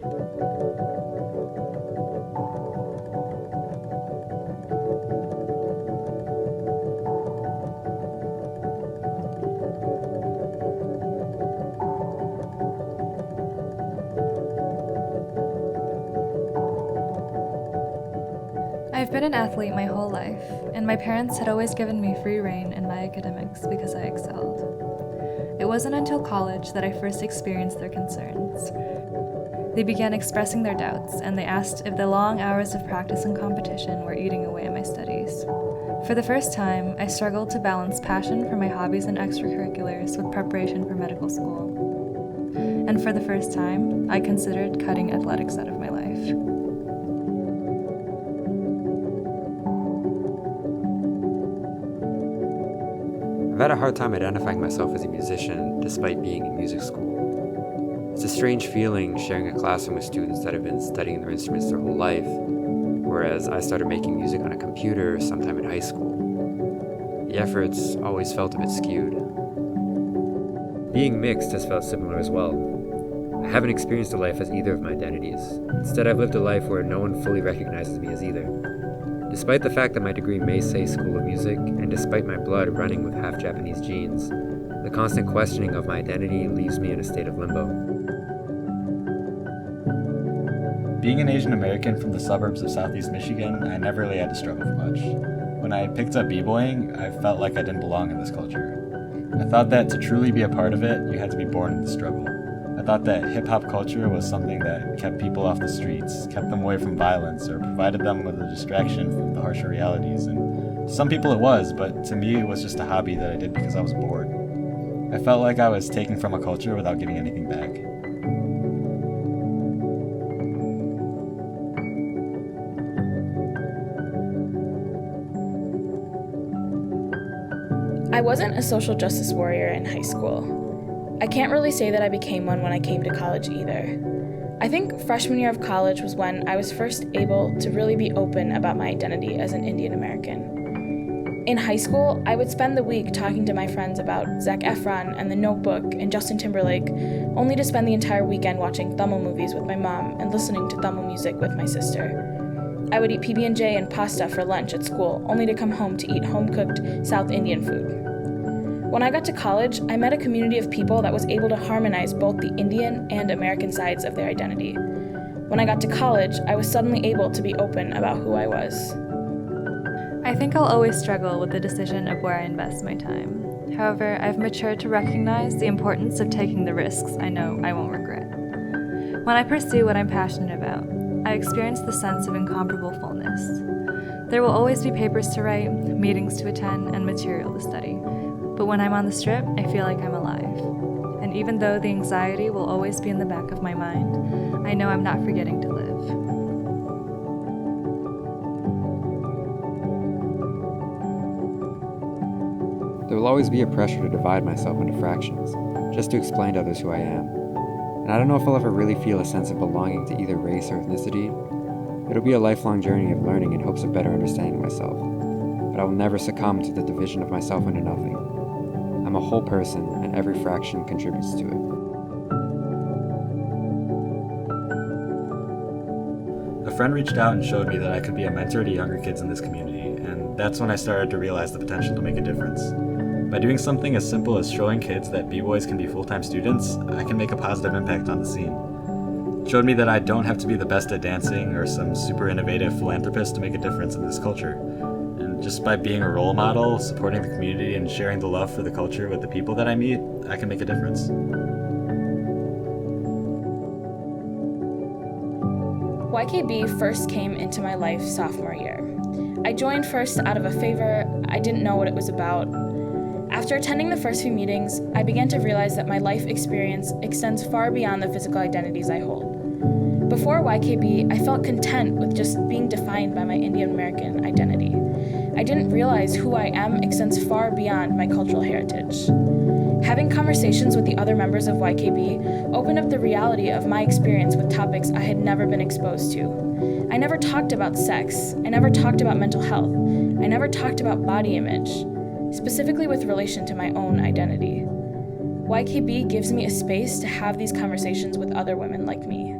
I've been an athlete my whole life, and my parents had always given me free rein in my academics because I excelled. It wasn't until college that I first experienced their concerns. They began expressing their doubts, and they asked if the long hours of practice and competition were eating away at my studies. For the first time, I struggled to balance passion for my hobbies and extracurriculars with preparation for medical school. And for the first time, I considered cutting athletics out of my life. I've had a hard time identifying myself as a musician despite being in music school. It's a strange feeling sharing a classroom with students that have been studying their instruments their whole life, whereas I started making music on a computer sometime in high school. The efforts always felt a bit skewed. Being mixed has felt similar as well. I haven't experienced a life as either of my identities. Instead, I've lived a life where no one fully recognizes me as either. Despite the fact that my degree may say School of Music, and despite my blood running with half Japanese genes, the constant questioning of my identity leaves me in a state of limbo. Being an Asian American from the suburbs of Southeast Michigan, I never really had to struggle for much. When I picked up b-boying, I felt like I didn't belong in this culture. I thought that to truly be a part of it, you had to be born in the struggle. I thought that hip-hop culture was something that kept people off the streets, kept them away from violence, or provided them with a distraction from the harsher realities. And to some people it was, but to me it was just a hobby that I did because I was bored. I felt like I was taking from a culture without giving anything back. I wasn't a social justice warrior in high school. I can't really say that I became one when I came to college either. I think freshman year of college was when I was first able to really be open about my identity as an Indian American. In high school, I would spend the week talking to my friends about Zac Efron and The Notebook and Justin Timberlake, only to spend the entire weekend watching Tamil movies with my mom and listening to Tamil music with my sister. I would eat PB&J and pasta for lunch at school, only to come home to eat home-cooked South Indian food. When I got to college, I met a community of people that was able to harmonize both the Indian and American sides of their identity. When I got to college, I was suddenly able to be open about who I was. I think I'll always struggle with the decision of where I invest my time. However, I've matured to recognize the importance of taking the risks I know I won't regret. When I pursue what I'm passionate about, I experience the sense of incomparable fullness. There will always be papers to write, meetings to attend, and material to study. But when I'm on the strip, I feel like I'm alive. And even though the anxiety will always be in the back of my mind, I know I'm not forgetting to live. There will always be a pressure to divide myself into fractions, just to explain to others who I am. And I don't know if I'll ever really feel a sense of belonging to either race or ethnicity. It'll be a lifelong journey of learning in hopes of better understanding myself. But I will never succumb to the division of myself into nothing. I'm a whole person, and every fraction contributes to it. A friend reached out and showed me that I could be a mentor to younger kids in this community, and that's when I started to realize the potential to make a difference. By doing something as simple as showing kids that b-boys can be full-time students, I can make a positive impact on the scene. It showed me that I don't have to be the best at dancing or some super innovative philanthropist to make a difference in this culture. Just by being a role model, supporting the community, and sharing the love for the culture with the people that I meet, I can make a difference. YKB first came into my life sophomore year. I joined first out of a favor. I didn't know what it was about. After attending the first few meetings, I began to realize that my life experience extends far beyond the physical identities I hold. Before YKB, I felt content with just being defined by my Indian American identity. I didn't realize who I am extends far beyond my cultural heritage. Having conversations with the other members of YKB opened up the reality of my experience with topics I had never been exposed to. I never talked about sex. I never talked about mental health. I never talked about body image, specifically with relation to my own identity. YKB gives me a space to have these conversations with other women like me.